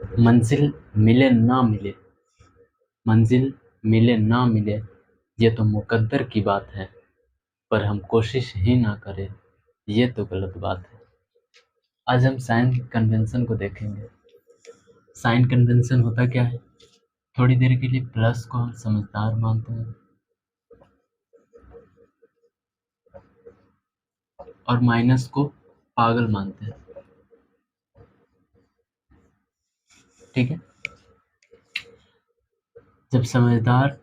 मंजिल मिले ना मिले, मंजिल मिले ना मिले, ये तो मुकद्दर की बात है, पर हम कोशिश ही ना करें, ये तो गलत बात है। आज हम साइन कन्वेंशन को देखेंगे। साइन कन्वेंशन होता क्या है? थोड़ी देर के लिए प्लस को हम समझदार मानते हैं और माइनस को पागल मानते हैं। ठीक है? जब समझदार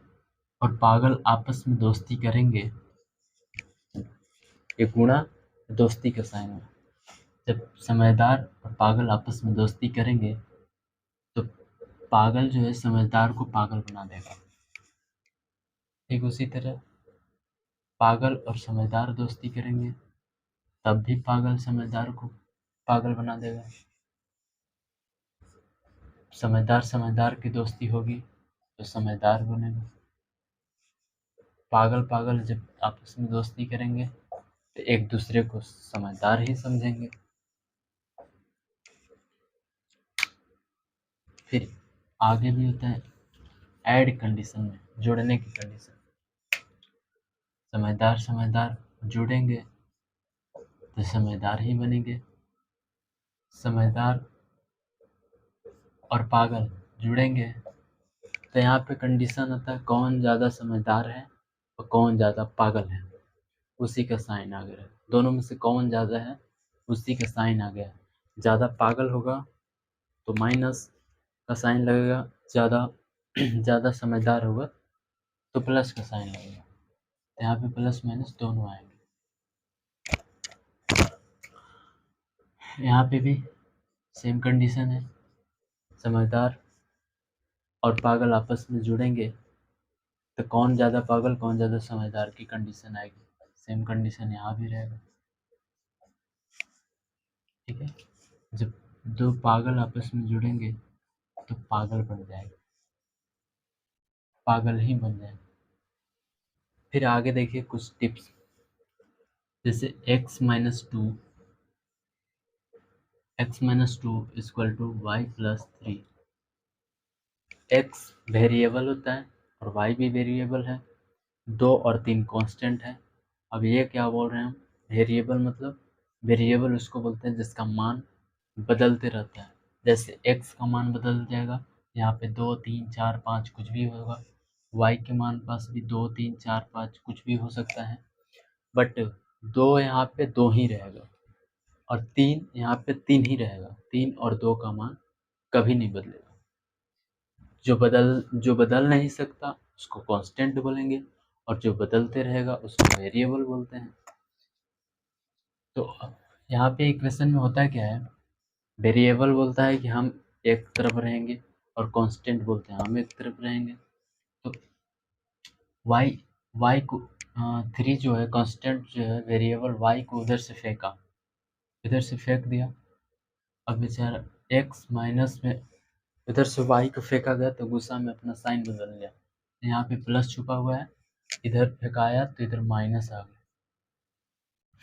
और पागल आपस में दोस्ती करेंगे, ये गुणा दोस्ती का साइन है। जब समझदार और पागल आपस में दोस्ती करेंगे तो पागल जो है समझदार को पागल बना देगा। ठीक उसी तरह पागल और समझदार दोस्ती करेंगे तब भी पागल समझदार को पागल बना देगा। समझदार समझदार की दोस्ती होगी तो समझदार बनेगा। पागल पागल जब आपस में दोस्ती करेंगे तो एक दूसरे को समझदार ही समझेंगे। फिर आगे भी होता है ऐड कंडीशन में, जोड़ने की कंडीशन। समझदार समझदार जुड़ेंगे तो समझदार ही बनेंगे। समझदार और पागल जुड़ेंगे तो यहाँ पे कंडीशन होता है कौन ज़्यादा समझदार है और कौन ज़्यादा पागल है, उसी का साइन आ गया। दोनों में से कौन ज़्यादा है उसी का साइन आ गया। ज़्यादा पागल होगा तो माइनस का साइन लगेगा, ज़्यादा समझदार होगा तो प्लस का साइन लगेगा। तो यहाँ पे प्लस माइनस दोनों आएंगे। यहाँ पे भी सेम कंडीशन है, समझदार और पागल आपस में जुड़ेंगे तो कौन ज़्यादा पागल कौन ज़्यादा समझदार की कंडीशन आएगी। सेम कंडीशन यहाँ भी रहेगा। ठीक है? जब दो पागल आपस में जुड़ेंगे तो पागल बन जाएगा, पागल ही बन जाएगा। फिर आगे देखिए कुछ टिप्स, जैसे x minus two equal to Y plus 3। X variable होता है और वाई भी वेरिएबल है, 2 और 3 कांस्टेंट है। अब ये क्या बोल रहे हैं हम? वेरिएबल मतलब वेरिएबल उसको बोलते हैं जिसका मान बदलते रहता है। जैसे x का मान बदल जाएगा, यहाँ पे 2 3 4 5 कुछ भी होगा। y के मान पास भी 2 3 4 5 कुछ भी हो सकता है, बट 2 यहाँ पे 2 ही रहेगा और 3 यहाँ पे 3 ही रहेगा। 3 और 2 का मान कभी नहीं बदलेगा। जो बदल नहीं सकता उसको कांस्टेंट बोलेंगे और जो बदलते रहेगा उसको वेरिएबल बोलते हैं। तो यहाँ पे इक्वेशन में होता क्या है, वेरिएबल बोलता है कि हम एक तरफ रहेंगे और कांस्टेंट बोलते हैं हम एक तरफ रहेंगे। तो y को 3 जो है कांस्टेंट जो है वेरिएबल y को उधर से फेंका, इधर से फेंक दिया। अब बेचारा x माइनस में इधर से y को फेंका गया तो गुस्सा में अपना साइन बदल लिया। यहाँ पे प्लस छुपा हुआ है, इधर फेंकाया तो इधर माइनस आ गया।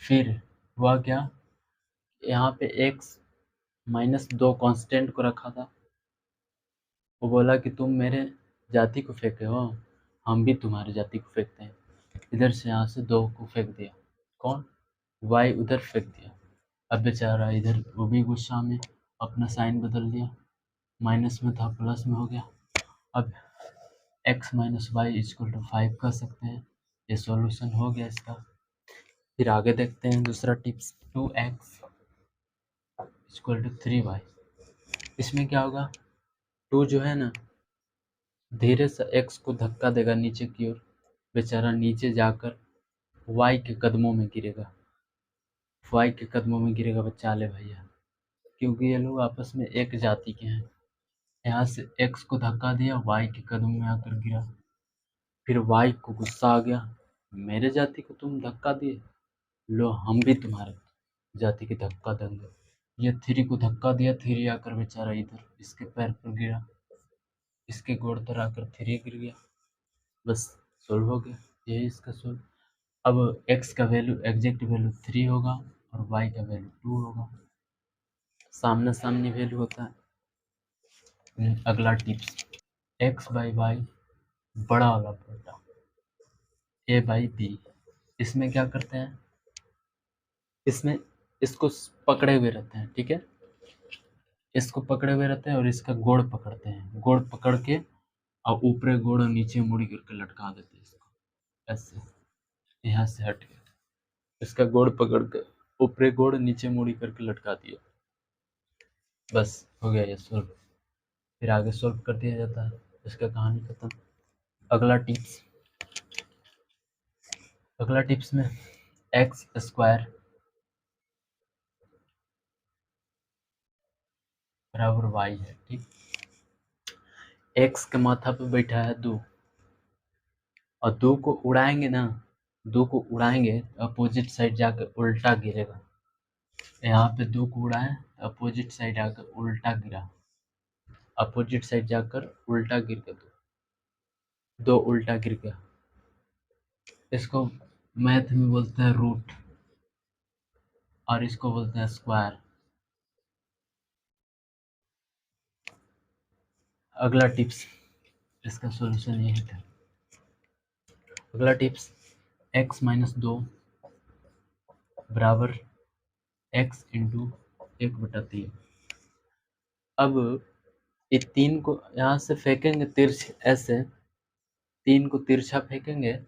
फिर हुआ क्या, यहाँ पे x माइनस 2 कांस्टेंट को रखा था। वो बोला कि तुम मेरे जाति को फेंके हो, हम भी तुम्हारी जाति को फेंकते हैं। इधर से यहाँ से 2 को फेंक दिया, कौन? y उधर फेंक दिया। अब बेचारा इधर वो भी गुस्सा में अपना साइन बदल दिया, माइनस में था प्लस में हो गया। अब x minus Y equal to 5 कर सकते हैं। ये सॉल्यूशन हो गया इसका। फिर आगे देखते हैं दूसरा tips, 2x equal to 3y। इसमें क्या होगा, 2 जो है ना धीरे से x को धक्का देगा नीचे की ओर, बेचारा नीचे जाकर y के कदमों में गिरेगा। y के कदमों में गिरेगा बच्चा ले भैया, क्योंकि ये लोग आपस में एक जाति के हैं। यहाँ से x को धक्का दिया, y के कदम में आकर गिरा। फिर y को गुस्सा आ गया, मेरे जाति को तुम धक्का दिए, लो हम भी तुम्हारे जाति की धक्का देंगे। ये 3 को धक्का दिया, 3 आकर बेचारा इधर इसके पैर पर गिरा, इसके गोड़ पर आकर 3 गिर गया। बस सोल्व हो गया, यही इसका सोल्व। अब x का वैल्यू एग्जैक्ट वैल्यू 3 होगा और y का वैल्यू 2 होगा, सामने सामने वैल्यू होता है। अगला टिप्स, एक्स बाई वाई बड़ा वाला बेटा ए बाई बी, इसमें क्या करते हैं, इसमें इसको पकड़े हुए रहते हैं, ठीक है, इसको पकड़े हुए रहते हैं और इसका गोड़ पकड़ते हैं, गोड़ पकड़ के और ऊपरे गोड़ और नीचे मुड़ी करके लटका देते हैं इसको, ऐसे यहाँ से हट के इसका गोड़ पकड़ के ऊपरे गोड़ नीचे मुड़ी करके लटका दिया, बस हो गया ये सोल्व। फिर आगे सोल्व कर दिया जाता है, इसका कहानी खत्म। अगला टिप्स, अगला टिप्स में एक्स स्क्वायर बराबर वाई है, ठीक, एक्स के माथा पे बैठा है 2 और 2 को उड़ाएंगे ना, 2 को उड़ाएंगे अपोजिट साइड जाकर उल्टा गिरेगा, यहाँ पे 2 को उड़ाए अपोजिट साइड आकर उल्टा गिरा, अपोजिट साइड जाकर उल्टा गिर गया, 2 उल्टा गिर गया, इसको मैथ में बोलते हैं रूट और इसको बोलते हैं स्क्वायर। अगला टिप्स, इसका सॉल्यूशन ये है, अगला टिप्स x माइनस 2 बराबर x इंटू 1/3। अब ये 3 को यहाँ से फेंकेंगे तिरछ, ऐसे 3 को तिरछा फेंकेंगे,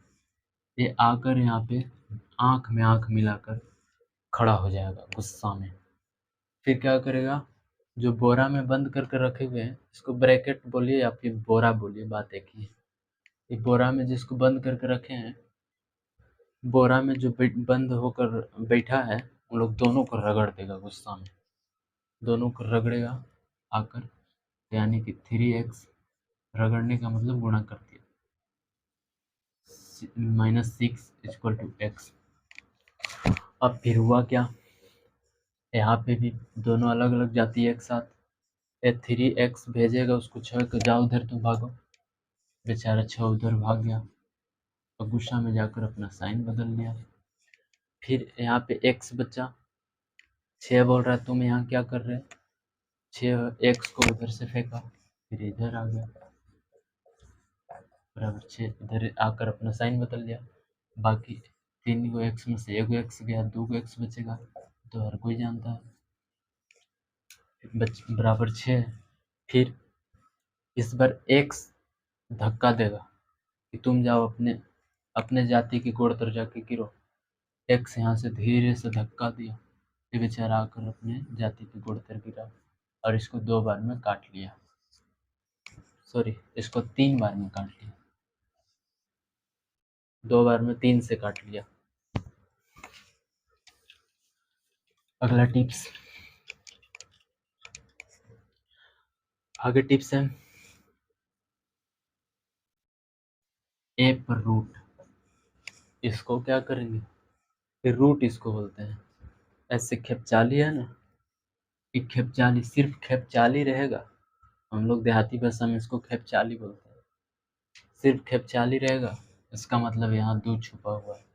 ये आकर यहाँ पे आँख में आँख मिलाकर खड़ा हो जाएगा गुस्सा में। फिर क्या करेगा, जो बोरा में बंद करके रखे हुए हैं, इसको ब्रैकेट बोलिए या फिर बोरा बोलिए, बात एक ही है। ये बोरा में जिसको बंद करके रखे हैं, बोरा में जो बंद होकर बैठा है, उन लोग दोनों को रगड़ देगा गुस्सा में, दोनों को रगड़ेगा आकर, यानी कि 3x, रगड़ने का मतलब गुणा कर दिया, -6 = x। अब फिर हुआ क्या, यहाँ पे भी दोनों अलग अलग जाती है एक साथ, ये 3x भेजेगा उसको 6 को, जाओ उधर तुम भागो, बेचारा 6 उधर भाग गया और गुस्सा में जाकर अपना साइन बदल लिया। फिर यहाँ पे x बचा, 6 बोल रहा है तुम यहाँ क्या कर रहे, 6x को उधर से फेंका, फिर इधर आ गया बराबर 6, इधर आकर अपना साइन बदल लिया, बाकी 3 को x में से 1 को x गया, 2 को x बचेगा, तो हर कोई जानता है बराबर 6। फिर इस बार x धक्का देगा कि तुम जाओ अपने अपने जाति की गोड़ तर जाके गिरो, x यहाँ से धीरे से धक्का दिया, ये बेचारा आकर अपने जाति की गोड़ तर गिरा और इसको 2 बार में काट लिया, सॉरी इसको 3 बार में काट लिया, 2 बार में 3 से काट लिया। अगला टिप्स, आगे टिप्स है ए पर रूट, इसको क्या करेंगे, फिर रूट इसको बोलते हैं, ऐसे खेपचाली है ना, ये खेपचाली, सिर्फ खेपचाली रहेगा, हम लोग देहाती भाषा में इसको खेपचाली बोलते हैं, सिर्फ खेपचाली रहेगा, इसका मतलब यहाँ 2 छुपा हुआ है,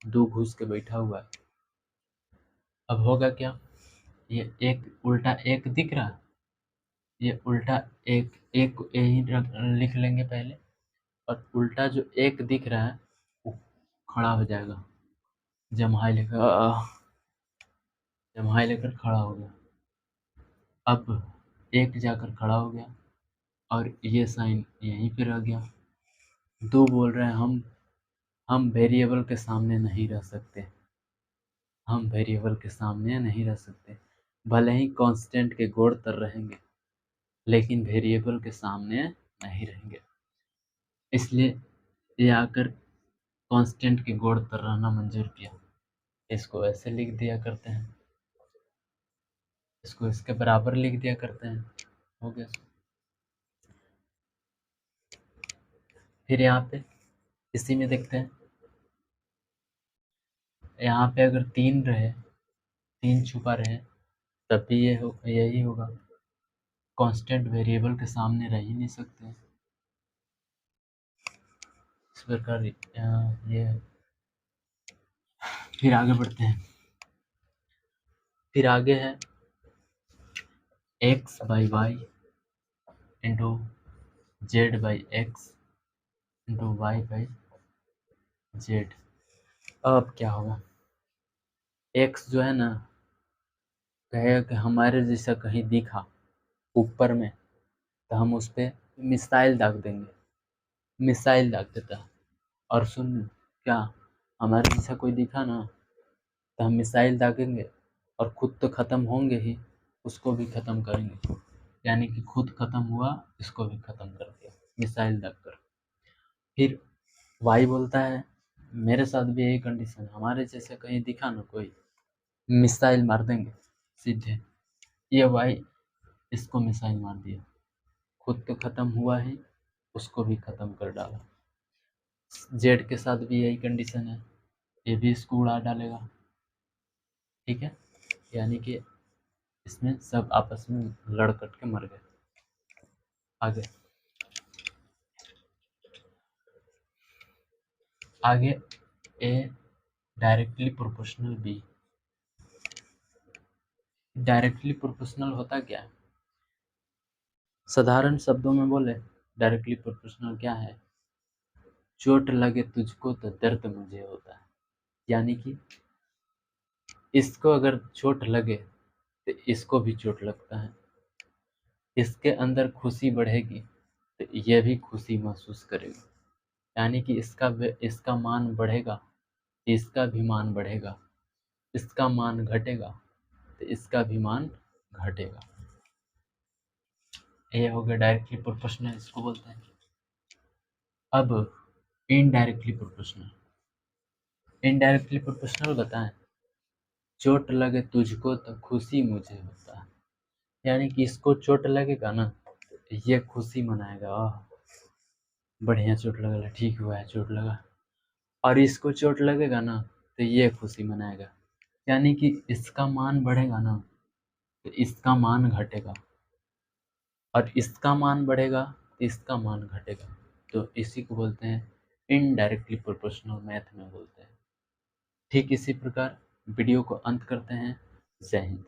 2 घुस के बैठा हुआ है। अब होगा क्या, ये एक उल्टा एक दिख रहा है, ये उल्टा एक, एक को यही लिख लेंगे पहले, और उल्टा जो एक दिख रहा है वो खड़ा हो जाएगा, जम्हाई लेकर, जम्हाई लेकर खड़ा हो गया, अब एक जाकर खड़ा हो गया और ये साइन यहीं पे रह गया। 2 बोल रहे हैं हम वेरिएबल के सामने नहीं रह सकते, हम वेरिएबल के सामने नहीं रह सकते, भले ही कांस्टेंट के गोड़ तर रहेंगे लेकिन वेरिएबल के सामने नहीं रहेंगे, इसलिए ये आकर कांस्टेंट के गोड़ तर रहना मंजूर किया। इसको ऐसे लिख दिया करते हैं, इसको इसके बराबर लिख दिया करते हैं, हो गया। फिर यहाँ पे इसी में देखते हैं, यहाँ पे अगर 3 रहे, 3 छुपा रहे, तब भी यही होगा, कांस्टेंट वेरिएबल के सामने रह ही नहीं सकते, इस प्रकार ये। फिर आगे बढ़ते हैं, फिर आगे है x by Y into Z by X into Y by Z. अब क्या होगा, एक्स जो है ना कहेगा कि हमारे जैसा कहीं दिखा ऊपर में, तो हम उस पर मिसाइल दाग देंगे, मिसाइल दाग देता है। और सुन, क्या हमारे जैसा कोई दिखा ना तो हम मिसाइल दागेंगे और खुद तो ख़त्म होंगे ही, उसको भी ख़त्म करेंगे। यानी कि खुद ख़त्म हुआ, इसको भी ख़त्म कर दिया मिसाइल दाग कर। फिर वाई बोलता है मेरे साथ भी यही कंडीशन, हमारे जैसे कहीं दिखा ना कोई, मिसाइल मार देंगे सीधे। ये वाई इसको मिसाइल मार दिया, खुद तो ख़त्म हुआ ही, उसको भी ख़त्म कर डाला। जेड के साथ भी यही कंडीशन है, ये भी इसको उड़ा डालेगा। ठीक है, यानी कि इसमें सब आपस में लड़ कट के मर गए। आगे आगे A directly proportional B. Directly proportional होता क्या है, साधारण शब्दों में बोले डायरेक्टली प्रोपोर्शनल क्या है, चोट लगे तुझको तो दर्द मुझे होता है। यानी कि इसको अगर चोट लगे तो इसको भी चोट लगता है, इसके अंदर खुशी बढ़ेगी तो यह भी खुशी महसूस करेगा। यानी कि इसका मान बढ़ेगा, इसका भी मान बढ़ेगा, इसका मान घटेगा तो इसका भी मान घटेगा। ये हो गया डायरेक्टली प्रोपोर्शनल, इसको बोलते हैं। अब इनडायरेक्टली प्रोपोर्शनल। इनडायरेक्टली प्रोपोर्शनल बताएं, चोट लगे तुझको तो खुशी मुझे होता है। यानी कि इसको चोट लगेगा ना तो ये खुशी मनाएगा, बढ़िया चोट लगा, ठीक हुआ है चोट लगा। और इसको चोट लगेगा ना तो ये खुशी मनाएगा। यानी कि इसका मान बढ़ेगा ना तो इसका मान घटेगा, और इसका मान बढ़ेगा तो इसका मान घटेगा। तो इसी को बोलते हैं इनडायरेक्टली प्रोपोर्शनल, मैथ में बोलते हैं। ठीक इसी प्रकार वीडियो को अंत करते हैं। जय हिंद।